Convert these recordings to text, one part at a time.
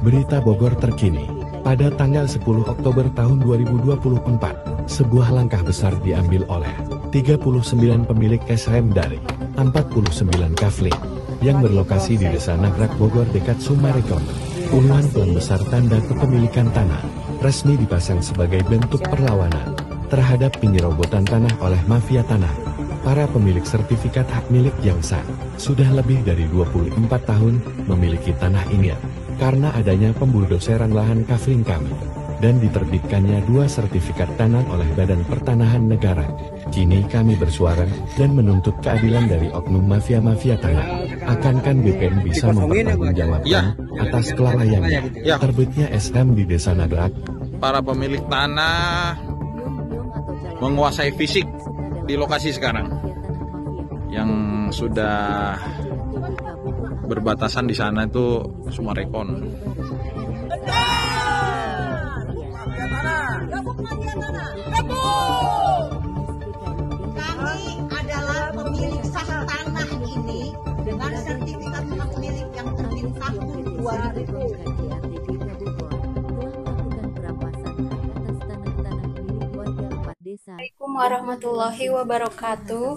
Berita Bogor terkini. Pada tanggal 10 Oktober tahun 2024, sebuah langkah besar diambil oleh 39 pemilik SHM dari 49 kafling yang berlokasi di Desa Nagrak Bogor dekat Sumarekon. Puluhan pelang besar tanda kepemilikan tanah resmi dipasang sebagai bentuk perlawanan terhadap penyerobotan tanah oleh mafia tanah. Para pemilik sertifikat hak milik yang sah sudah lebih dari 24 tahun memiliki tanah ini karena adanya pembuldoseran lahan kafling kami dan diterbitkannya 2 sertifikat tanah oleh Badan Pertanahan Negara. Kini kami bersuara dan menuntut keadilan dari oknum mafia-mafia tanah. Akankan BPN bisa mempertanggungjawabkan atas kelalaiannya terbitnya SHM di Desa Nagrak? Para pemilik tanah menguasai fisik di lokasi sekarang yang sudah berbatasan di sana itu Sumarekon. Kami adalah pemilik sah tanah ini dengan sertifikat hak milik yang terbit tahun 2000. Assalamualaikum warahmatullahi wabarakatuh.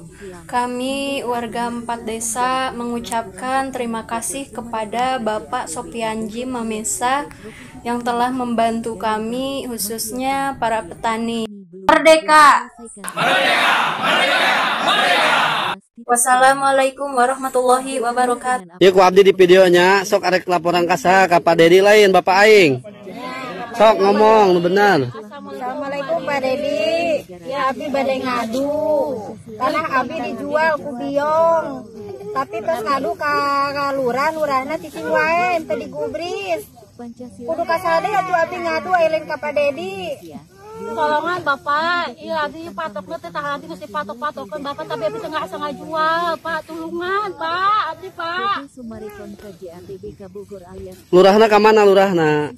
Kami warga 4 desa mengucapkan terima kasih kepada Bapak Sopianji Mamesa yang telah membantu kami, khususnya para petani. Merdeka! Merdeka! Merdeka! Merdeka! Wassalamualaikum warahmatullahi wabarakatuh. Ya ku abdi di videonya sok arek laporan kasa ka Pak Dedi lain Bapak aing. Sok ngomong benar. Assalamualaikum Pak Dedi. Ya abdi bade ngadu. Tanah abdi dijual ku biong. Tapi terus ngadu ka lurahna cicing wae ente digubris. Kudu kasade atuh abdi ngadu ayeun ka Pak Dedi. Tolongan Bapak, iya abdi patoknya teh tah abdi mesti patok-patokan Bapak tapi abdi nggak asa ngajual, Pak. Tulungan, Pak. Abdi, Pak. Lurahna ka mana lurahna?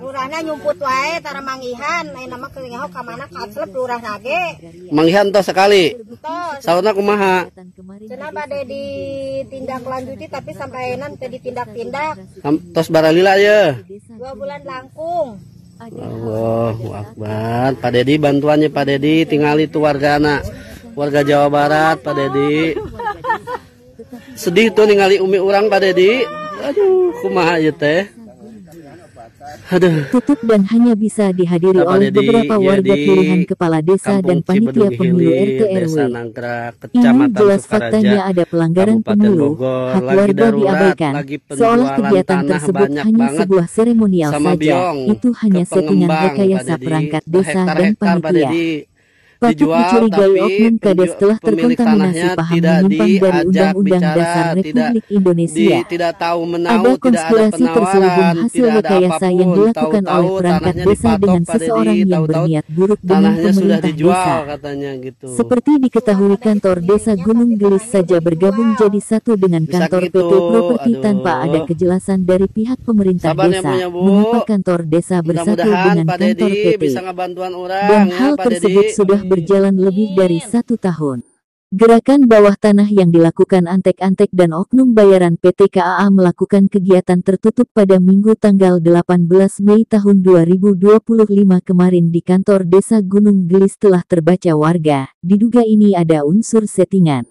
Lurahna nyumput wae tara mangihan, aya nama kelingaho ka mana kaclep lurahna ge. Mangihan tos sekali. Tos. Saurna kumaha? Cenah bade ditindak lanjuti tapi sampai enan teh ditindak-tindak. Tos baralila ye. 2 bulan langkung. Allahu Akbar. Pak Dedi bantuannya Pak Dedi tinggal itu warga Jawa Barat Pak Dedi. Sedih tuh ningali umi urang Pak Dedi. Aduh kumaha ieu teh. Aduh. Tutup dan hanya bisa dihadiri oleh beberapa warga pilihan kepala desa dan panitia pemilu RT RW. Ini jelas faktanya ada pelanggaran pemilu, hak warga diabaikan, seolah kegiatan tersebut hanya sebuah seremonial saja. Itu hanya settingan rekayasa perangkat desa dan panitia. Patut dicurigai oknum kades telah terkontaminasi paham menyimpang dari Undang-Undang Dasar Republik Indonesia. Ada konspirasi terselubung hasil rekayasa yang dilakukan oleh perangkat desa dengan seseorang yang berniat buruk dengan pemerintah desa. Seperti diketahui kantor desa Gunung Gelis saja bergabung jadi satu dengan kantor PT Properti tanpa ada kejelasan dari pihak pemerintah desa mengapa kantor desa bersatu dengan kantor PT. Dan hal tersebut sudah berjalan lebih dari 1 tahun. Gerakan bawah tanah yang dilakukan antek-antek dan oknum bayaran PT KAA melakukan kegiatan tertutup pada Minggu tanggal 18 Mei tahun 2025 kemarin di kantor desa Gunung Gelis telah terbaca warga. Diduga ini ada unsur settingan.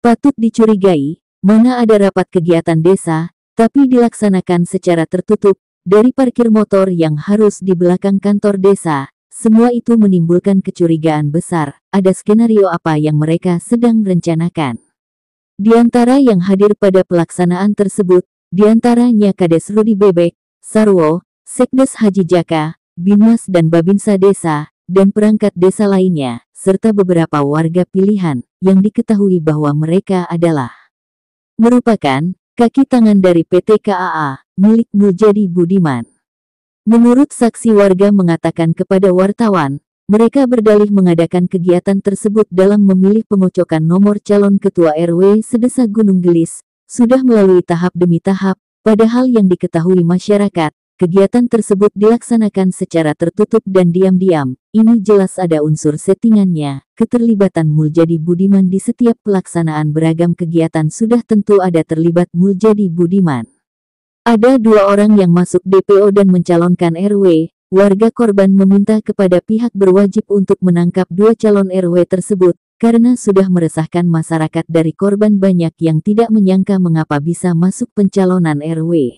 Patut dicurigai, mana ada rapat kegiatan desa, tapi dilaksanakan secara tertutup, dari parkir motor yang harus di belakang kantor desa. Semua itu menimbulkan kecurigaan besar, ada skenario apa yang mereka sedang rencanakan. Di antara yang hadir pada pelaksanaan tersebut, di antaranya Kades Rudi Bebek, Sarwo, Sekdes Haji Jaka, Binmas dan Babinsa Desa, dan perangkat desa lainnya, serta beberapa warga pilihan, yang diketahui bahwa mereka adalah merupakan kaki tangan dari PT KAA, milik Muljadi Budiman. Menurut saksi warga mengatakan kepada wartawan, mereka berdalih mengadakan kegiatan tersebut dalam memilih pengocokan nomor calon ketua RW sedesa Gunung Gelis, sudah melalui tahap demi tahap, padahal yang diketahui masyarakat, kegiatan tersebut dilaksanakan secara tertutup dan diam-diam. Ini jelas ada unsur settingannya, keterlibatan Muljadi Budiman di setiap pelaksanaan beragam kegiatan sudah tentu ada terlibat Muljadi Budiman. Ada 2 orang yang masuk DPO dan mencalonkan RW. Warga korban meminta kepada pihak berwajib untuk menangkap 2 calon RW tersebut, karena sudah meresahkan masyarakat dari korban banyak yang tidak menyangka mengapa bisa masuk pencalonan RW.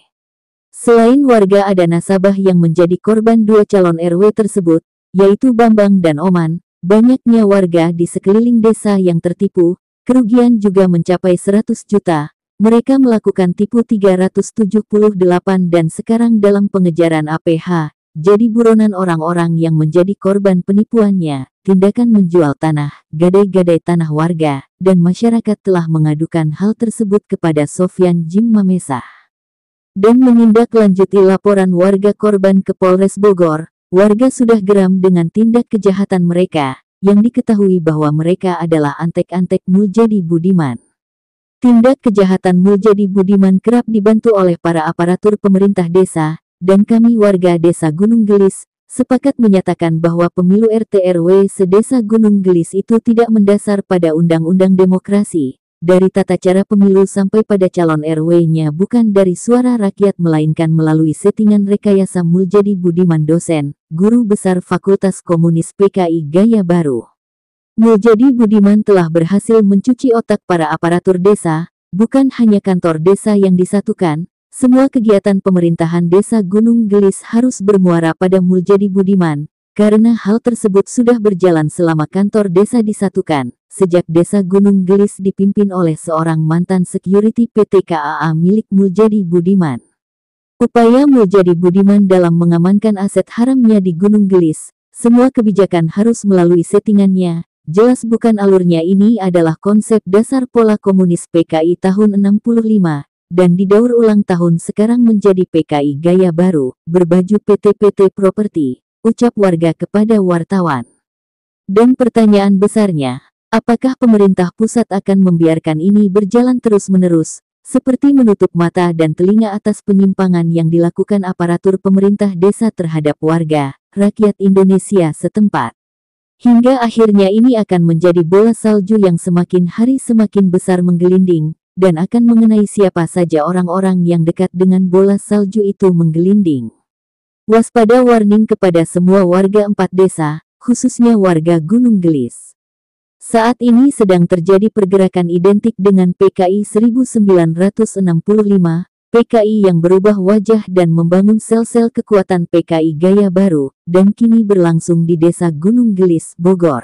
Selain warga ada nasabah yang menjadi korban 2 calon RW tersebut, yaitu Bambang dan Oman. Banyaknya warga di sekeliling desa yang tertipu, kerugian juga mencapai 100 juta. Mereka melakukan tipu 378 dan sekarang dalam pengejaran APH. Jadi buronan orang-orang yang menjadi korban penipuannya. Tindakan menjual tanah, gadai-gadai tanah warga, dan masyarakat telah mengadukan hal tersebut kepada Sofyan Jim Mamesa. Dan menindaklanjuti laporan warga korban ke Polres Bogor, warga sudah geram dengan tindak kejahatan mereka, yang diketahui bahwa mereka adalah antek-antek Muljadi Budiman. Tindak kejahatan Muljadi Budiman kerap dibantu oleh para aparatur pemerintah desa, dan kami warga desa Gunung Gelis, sepakat menyatakan bahwa pemilu RT RW sedesa Gunung Gelis itu tidak mendasar pada undang-undang demokrasi, dari tata cara pemilu sampai pada calon RW-nya bukan dari suara rakyat melainkan melalui settingan rekayasa Muljadi Budiman dosen, guru besar Fakultas Komunis PKI Gaya Baru. Muljadi Budiman telah berhasil mencuci otak para aparatur desa, bukan hanya kantor desa yang disatukan, semua kegiatan pemerintahan desa Gunung Gelis harus bermuara pada Muljadi Budiman, karena hal tersebut sudah berjalan selama kantor desa disatukan, sejak desa Gunung Gelis dipimpin oleh seorang mantan security PT KAA milik Muljadi Budiman. Upaya Muljadi Budiman dalam mengamankan aset haramnya di Gunung Gelis, semua kebijakan harus melalui settingannya. Jelas bukan alurnya. Ini adalah konsep dasar pola komunis PKI tahun 65, dan didaur ulang tahun sekarang menjadi PKI Gaya Baru, berbaju PT Properti, ucap warga kepada wartawan. Dan pertanyaan besarnya, apakah pemerintah pusat akan membiarkan ini berjalan terus-menerus, seperti menutup mata dan telinga atas penyimpangan yang dilakukan aparatur pemerintah desa terhadap warga, rakyat Indonesia setempat. Hingga akhirnya ini akan menjadi bola salju yang semakin hari semakin besar menggelinding, dan akan mengenai siapa saja orang-orang yang dekat dengan bola salju itu menggelinding. Waspada warning kepada semua warga 4 desa, khususnya warga Gunung Gelis. Saat ini sedang terjadi pergerakan identik dengan PKI 1965, PKI yang berubah wajah dan membangun sel-sel kekuatan PKI Gaya Baru, dan kini berlangsung di desa Gunung Gelis, Bogor.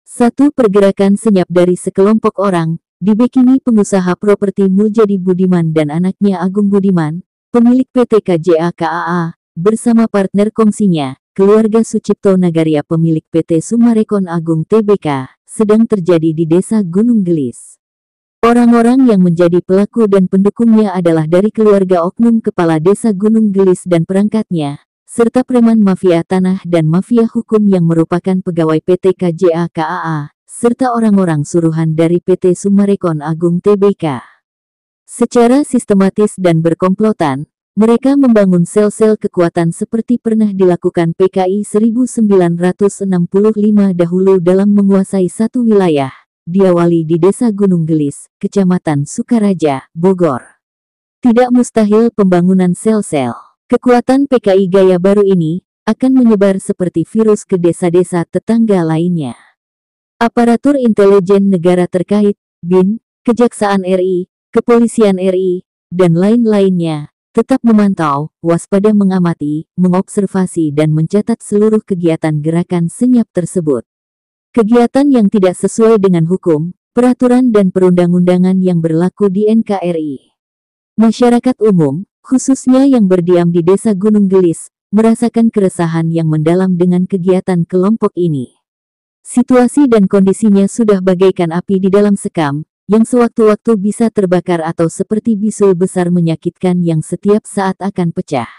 Satu pergerakan senyap dari sekelompok orang, dibekini pengusaha properti Muljadi Budiman dan anaknya Agung Budiman, pemilik PT KJA KAA, bersama partner kongsinya, keluarga Sucipto Nagaria pemilik PT Sumarekon Agung Tbk, sedang terjadi di desa Gunung Gelis. Orang-orang yang menjadi pelaku dan pendukungnya adalah dari keluarga oknum kepala desa Gunung Gelis dan perangkatnya, serta preman mafia tanah dan mafia hukum yang merupakan pegawai PT KJA KAA, serta orang-orang suruhan dari PT Sumarekon Agung Tbk. Secara sistematis dan berkomplotan, mereka membangun sel-sel kekuatan seperti pernah dilakukan PKI 1965 dahulu dalam menguasai satu wilayah. Diawali di desa Gunung Gelis, Kecamatan Sukaraja, Bogor. Tidak mustahil pembangunan sel-sel kekuatan PKI Gaya Baru ini akan menyebar seperti virus ke desa-desa tetangga lainnya. Aparatur intelijen negara terkait, BIN, Kejaksaan RI, Kepolisian RI, dan lain-lainnya, tetap memantau, waspada mengamati, mengobservasi dan mencatat seluruh kegiatan gerakan senyap tersebut. Kegiatan yang tidak sesuai dengan hukum, peraturan dan perundang-undangan yang berlaku di NKRI. Masyarakat umum, khususnya yang berdiam di desa Gunung Gelis, merasakan keresahan yang mendalam dengan kegiatan kelompok ini. Situasi dan kondisinya sudah bagaikan api di dalam sekam, yang sewaktu-waktu bisa terbakar atau seperti bisul besar menyakitkan yang setiap saat akan pecah.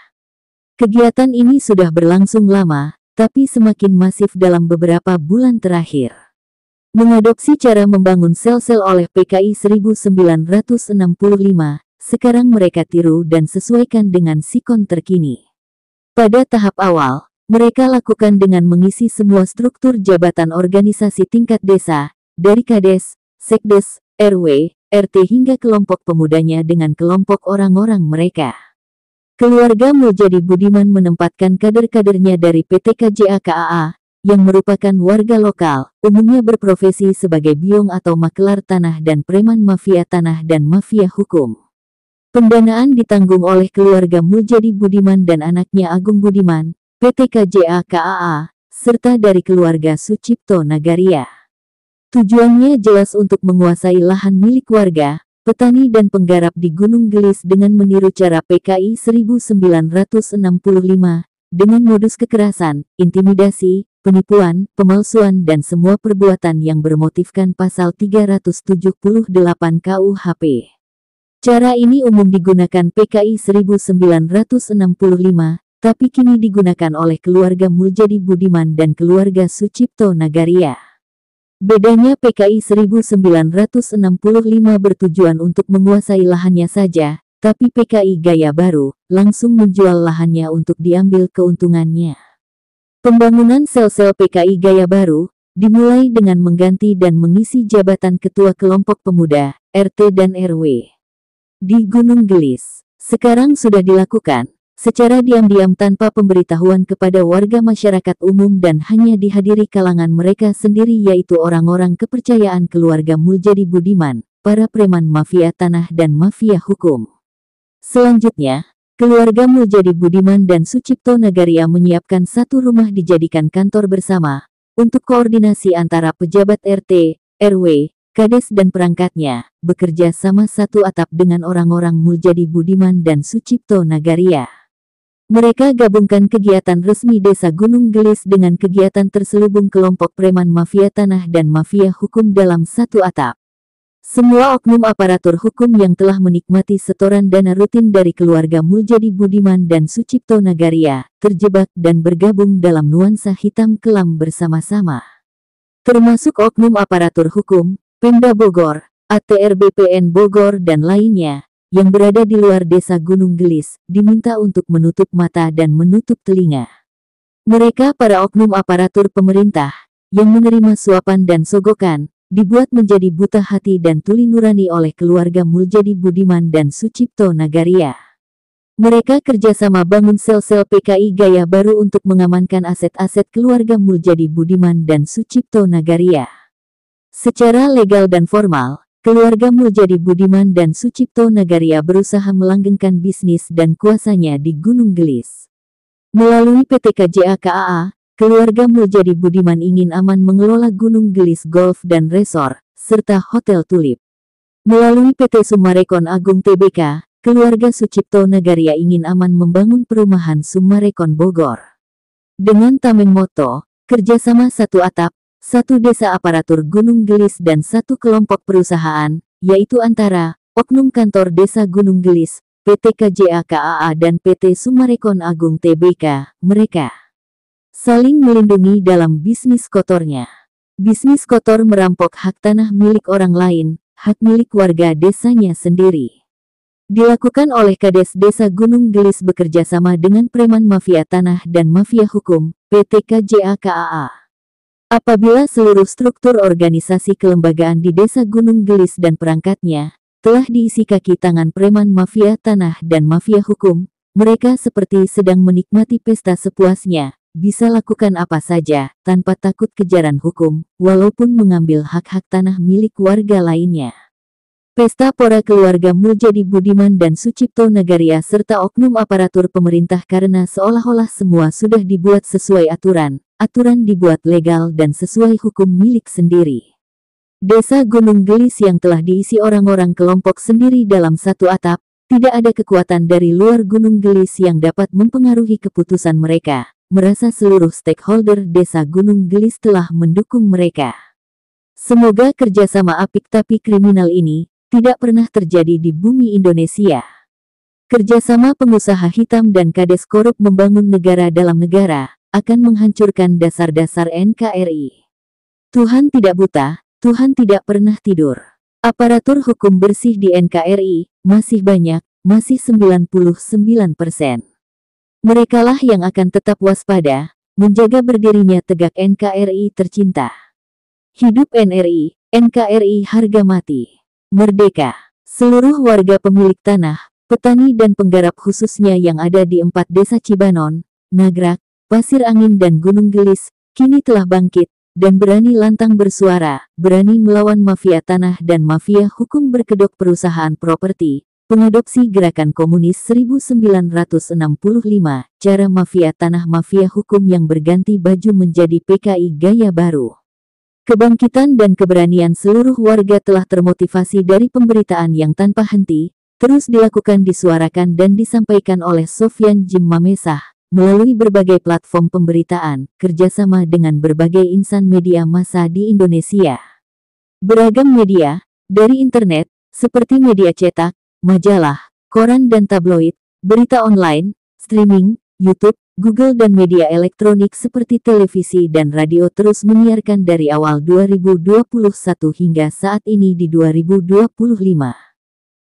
Kegiatan ini sudah berlangsung lama, tapi semakin masif dalam beberapa bulan terakhir. Mengadopsi cara membangun sel-sel oleh PKI 1965, sekarang mereka tiru dan sesuaikan dengan sikon terkini. Pada tahap awal, mereka lakukan dengan mengisi semua struktur jabatan organisasi tingkat desa, dari Kades, Sekdes, RW, RT hingga kelompok pemudanya dengan kelompok orang-orang mereka. Keluarga Muljadi Budiman menempatkan kader-kadernya dari PT KJA KAA, yang merupakan warga lokal, umumnya berprofesi sebagai biong atau makelar tanah dan preman mafia tanah dan mafia hukum. Pendanaan ditanggung oleh keluarga Muljadi Budiman dan anaknya Agung Budiman, PT KJA KAA, serta dari keluarga Sucipto Nagaria. Tujuannya jelas untuk menguasai lahan milik warga, petani dan penggarap di Gunung Gelis dengan meniru cara PKI 1965, dengan modus kekerasan, intimidasi, penipuan, pemalsuan dan semua perbuatan yang bermotifkan pasal 378 KUHP. Cara ini umum digunakan PKI 1965, tapi kini digunakan oleh keluarga Muljadi Budiman dan keluarga Sucipto Nagaria. Bedanya PKI 1965 bertujuan untuk menguasai lahannya saja, tapi PKI Gaya Baru langsung menjual lahannya untuk diambil keuntungannya. Pembangunan sel-sel PKI Gaya Baru dimulai dengan mengganti dan mengisi jabatan ketua kelompok pemuda, RT dan RW di Gunung Gelis. Sekarang sudah dilakukan secara diam-diam tanpa pemberitahuan kepada warga masyarakat umum dan hanya dihadiri kalangan mereka sendiri, yaitu orang-orang kepercayaan keluarga Muljadi Budiman, para preman mafia tanah dan mafia hukum. Selanjutnya, keluarga Muljadi Budiman dan Sucipto Nagaria menyiapkan satu rumah dijadikan kantor bersama untuk koordinasi antara pejabat RT, RW, Kades dan perangkatnya, bekerja sama satu atap dengan orang-orang Muljadi Budiman dan Sucipto Nagaria. Mereka gabungkan kegiatan resmi Desa Gunung Gelis dengan kegiatan terselubung kelompok preman mafia tanah dan mafia hukum dalam satu atap. Semua oknum aparatur hukum yang telah menikmati setoran dana rutin dari keluarga Muljadi Budiman dan Sucipto Nagaria, terjebak dan bergabung dalam nuansa hitam kelam bersama-sama. Termasuk oknum aparatur hukum, Pemda Bogor, ATR BPN Bogor dan lainnya, yang berada di luar desa Gunung Gelis, diminta untuk menutup mata dan menutup telinga. Mereka para oknum aparatur pemerintah, yang menerima suapan dan sogokan, dibuat menjadi buta hati dan tuli nurani oleh keluarga Muljadi Budiman dan Sucipto Nagaria. Mereka kerjasama bangun sel-sel PKI Gaya Baru untuk mengamankan aset-aset keluarga Muljadi Budiman dan Sucipto Nagaria. Secara legal dan formal, keluarga Muljadi Budiman dan Sucipto Nagaria berusaha melanggengkan bisnis dan kuasanya di Gunung Gelis. Melalui PT KJA KAA, keluarga Muljadi Budiman ingin aman mengelola Gunung Gelis Golf dan Resort, serta Hotel Tulip. Melalui PT Summarecon Agung Tbk, keluarga Sucipto Nagaria ingin aman membangun perumahan Summarecon Bogor. Dengan tameng moto, kerjasama satu atap, satu desa aparatur Gunung Gelis dan satu kelompok perusahaan, yaitu antara Oknum Kantor Desa Gunung Gelis, PT KJA KAA dan PT Summarecon Agung Tbk, mereka saling melindungi dalam bisnis kotornya. Bisnis kotor merampok hak tanah milik orang lain, hak milik warga desanya sendiri. Dilakukan oleh Kades Desa Gunung Gelis bekerja sama dengan preman mafia tanah dan mafia hukum, PT KJA KAA. Apabila seluruh struktur organisasi kelembagaan di Desa Gunung Gelis dan perangkatnya telah diisi kaki tangan preman mafia tanah dan mafia hukum, mereka seperti sedang menikmati pesta sepuasnya, bisa lakukan apa saja tanpa takut kejaran hukum, walaupun mengambil hak-hak tanah milik warga lainnya. Pesta pora keluarga Muljadi Budiman dan Sucipto Nagaria serta oknum aparatur pemerintah karena seolah-olah semua sudah dibuat sesuai aturan dibuat legal dan sesuai hukum milik sendiri. Desa Gunung Gelis yang telah diisi orang-orang kelompok sendiri dalam satu atap, tidak ada kekuatan dari luar Gunung Gelis yang dapat mempengaruhi keputusan mereka, merasa seluruh stakeholder Desa Gunung Gelis telah mendukung mereka. Semoga kerjasama apik tapi kriminal ini tidak pernah terjadi di bumi Indonesia. Kerjasama pengusaha hitam dan kades korup membangun negara dalam negara akan menghancurkan dasar-dasar NKRI. Tuhan tidak buta, Tuhan tidak pernah tidur. Aparatur hukum bersih di NKRI masih banyak, masih 99%. Merekalah yang akan tetap waspada, menjaga berdirinya tegak NKRI tercinta. Hidup NRI, NKRI harga mati. Merdeka. Seluruh warga pemilik tanah, petani dan penggarap khususnya yang ada di 4 desa Cibanon, Nagrak, Pasir Angin dan Gunung Gelis, kini telah bangkit, dan berani lantang bersuara, berani melawan mafia tanah dan mafia hukum berkedok perusahaan properti, pengadopsi gerakan komunis 1965, cara mafia tanah mafia hukum yang berganti baju menjadi PKI gaya baru. Kebangkitan dan keberanian seluruh warga telah termotivasi dari pemberitaan yang tanpa henti, terus dilakukan, disuarakan dan disampaikan oleh Sofyan Djim Mamesah, melalui berbagai platform pemberitaan, kerjasama dengan berbagai insan media massa di Indonesia. Beragam media, dari internet, seperti media cetak, majalah, koran dan tabloid, berita online, streaming, YouTube, Google dan media elektronik seperti televisi dan radio terus menyiarkan dari awal 2021 hingga saat ini di 2025.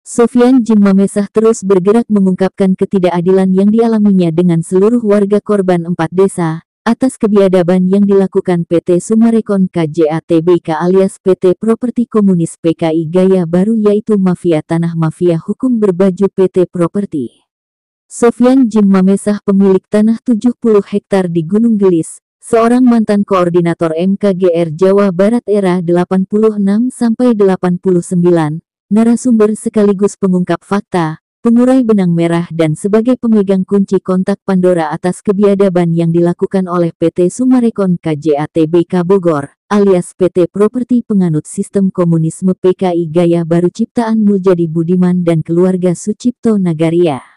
Sofyan Djim Mamesah terus bergerak mengungkapkan ketidakadilan yang dialaminya dengan seluruh warga korban 4 desa, atas kebiadaban yang dilakukan PT Summarecon KJA Tbk alias PT Properti Komunis PKI Gaya Baru, yaitu mafia tanah mafia hukum berbaju PT Properti. Sofyan Djim Mamesah, pemilik tanah 70 hektar di Gunung Gelis, seorang mantan koordinator MKGR Jawa Barat era 86-89, narasumber sekaligus pengungkap fakta, pengurai benang merah dan sebagai pemegang kunci kontak Pandora atas kebiadaban yang dilakukan oleh PT Summarecon KJA Tbk Bogor, alias PT Properti penganut sistem komunisme PKI Gaya Baru ciptaan Muljadi Budiman dan keluarga Sucipto Nagaria.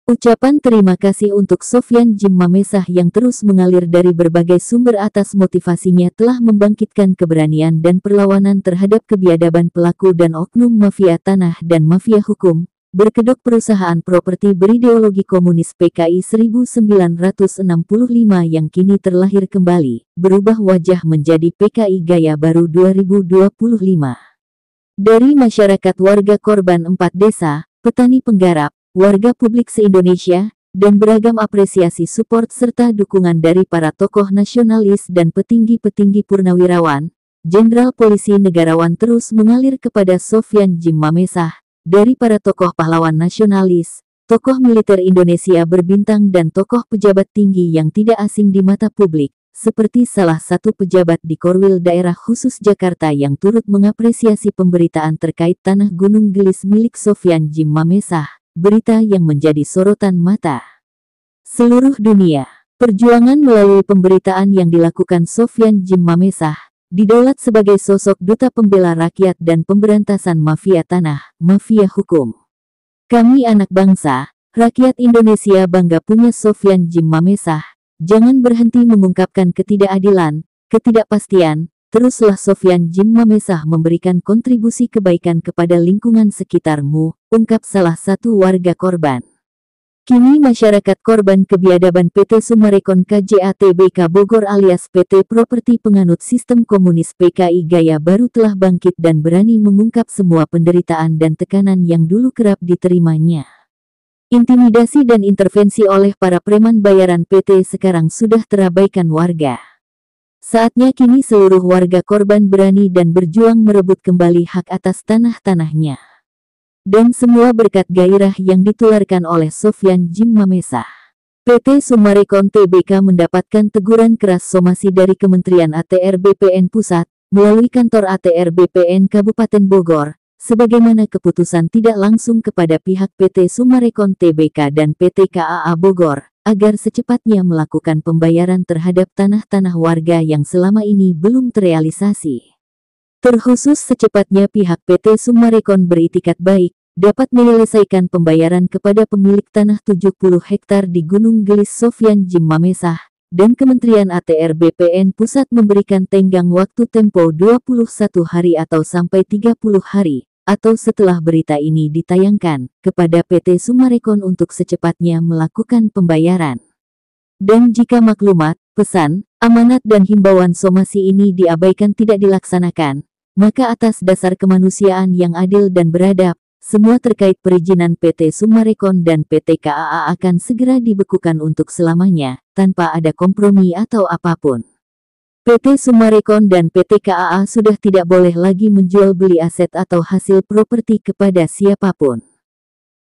Ucapan terima kasih untuk Sofyan Djim Mamesah yang terus mengalir dari berbagai sumber atas motivasinya telah membangkitkan keberanian dan perlawanan terhadap kebiadaban pelaku dan oknum mafia tanah dan mafia hukum, berkedok perusahaan properti berideologi komunis PKI 1965 yang kini terlahir kembali, berubah wajah menjadi PKI Gaya Baru 2025. Dari masyarakat warga korban 4 desa, petani penggarap, warga publik se-Indonesia, dan beragam apresiasi support serta dukungan dari para tokoh nasionalis dan petinggi-petinggi purnawirawan, jenderal polisi negarawan terus mengalir kepada Sofyan Djim Mamesah, dari para tokoh pahlawan nasionalis, tokoh militer Indonesia berbintang dan tokoh pejabat tinggi yang tidak asing di mata publik, seperti salah satu pejabat di Korwil Daerah Khusus Jakarta yang turut mengapresiasi pemberitaan terkait tanah Gunung Gelis milik Sofyan Djim Mamesah. Berita yang menjadi sorotan mata seluruh dunia. Perjuangan melalui pemberitaan yang dilakukan Sofyan Djim Mamesah, didaulat sebagai sosok duta pembela rakyat dan pemberantasan mafia tanah, mafia hukum. Kami anak bangsa, rakyat Indonesia bangga punya Sofyan Djim Mamesah. Jangan berhenti mengungkapkan ketidakadilan, ketidakpastian. Teruslah Sofyan Djim Mamesah memberikan kontribusi kebaikan kepada lingkungan sekitarmu, ungkap salah satu warga korban. Kini masyarakat korban kebiadaban PT Summarecon KJA Tbk Bogor alias PT Properti penganut sistem komunis PKI Gaya Baru telah bangkit dan berani mengungkap semua penderitaan dan tekanan yang dulu kerap diterimanya. Intimidasi dan intervensi oleh para preman bayaran PT sekarang sudah terabaikan warga. Saatnya kini seluruh warga korban berani dan berjuang merebut kembali hak atas tanah-tanahnya. Dan semua berkat gairah yang ditularkan oleh Sofyan Djim Mamesah. PT Summarecon Tbk mendapatkan teguran keras somasi dari Kementerian ATR BPN Pusat, melalui kantor ATR BPN Kabupaten Bogor, sebagaimana keputusan tidak langsung kepada pihak PT Summarecon Tbk dan PT KAA Bogor, agar secepatnya melakukan pembayaran terhadap tanah-tanah warga yang selama ini belum terrealisasi. Terkhusus secepatnya pihak PT Summarecon beritikat baik, dapat menyelesaikan pembayaran kepada pemilik tanah 70 hektar di Gunung Gelis Sofyan Djim Mamesah, dan Kementerian ATR BPN Pusat memberikan tenggang waktu tempo 21 hari atau sampai 30 hari, atau setelah berita ini ditayangkan, kepada PT Summarecon untuk secepatnya melakukan pembayaran. Dan jika maklumat, pesan, amanat dan himbauan somasi ini diabaikan tidak dilaksanakan, maka atas dasar kemanusiaan yang adil dan beradab, semua terkait perizinan PT Summarecon dan PT KAA akan segera dibekukan untuk selamanya, tanpa ada kompromi atau apapun. PT Summarecon dan PT KAA sudah tidak boleh lagi menjual beli aset atau hasil properti kepada siapapun.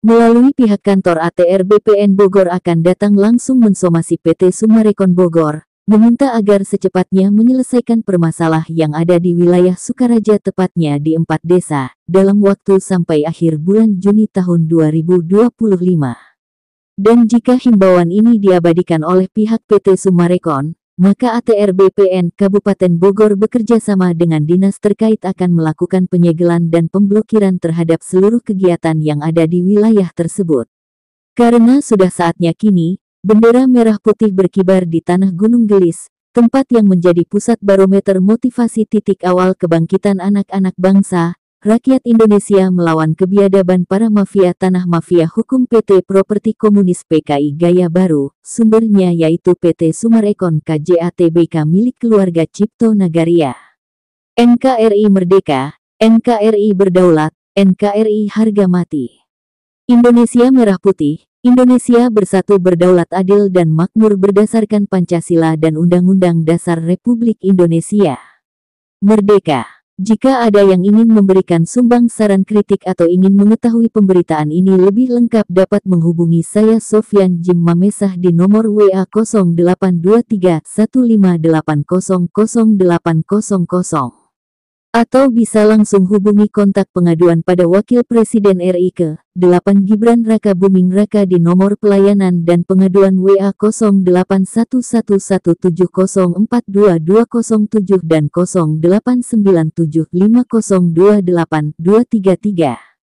Melalui pihak kantor ATR BPN Bogor akan datang langsung mensomasi PT Sumarekon Bogor, meminta agar secepatnya menyelesaikan permasalahan yang ada di wilayah Sukaraja tepatnya di 4 desa, dalam waktu sampai akhir bulan Juni tahun 2025. Dan jika himbauan ini diabadikan oleh pihak PT Sumarekon, maka ATR BPN Kabupaten Bogor bekerja sama dengan dinas terkait akan melakukan penyegelan dan pemblokiran terhadap seluruh kegiatan yang ada di wilayah tersebut. Karena sudah saatnya kini, bendera merah putih berkibar di tanah Gunung Gelis, tempat yang menjadi pusat barometer motivasi titik awal kebangkitan anak-anak bangsa, rakyat Indonesia melawan kebiadaban para mafia tanah mafia hukum PT Properti Komunis PKI Gaya Baru, sumbernya yaitu PT Sumarekon KJATBK milik keluarga Cipto Nagaria. NKRI Merdeka, NKRI Berdaulat, NKRI Harga Mati. Indonesia Merah Putih, Indonesia bersatu berdaulat adil dan makmur berdasarkan Pancasila dan Undang-Undang Dasar Republik Indonesia. Merdeka! Jika ada yang ingin memberikan sumbang saran kritik atau ingin mengetahui pemberitaan ini lebih lengkap dapat menghubungi saya Sofyan Jim Mamesah di nomor WA 0823 158000800. Atau bisa langsung hubungi kontak pengaduan pada Wakil Presiden RI ke 8 Gibran Raka Buming Raka di nomor pelayanan dan pengaduan WA 081117042207 dan 089750282333.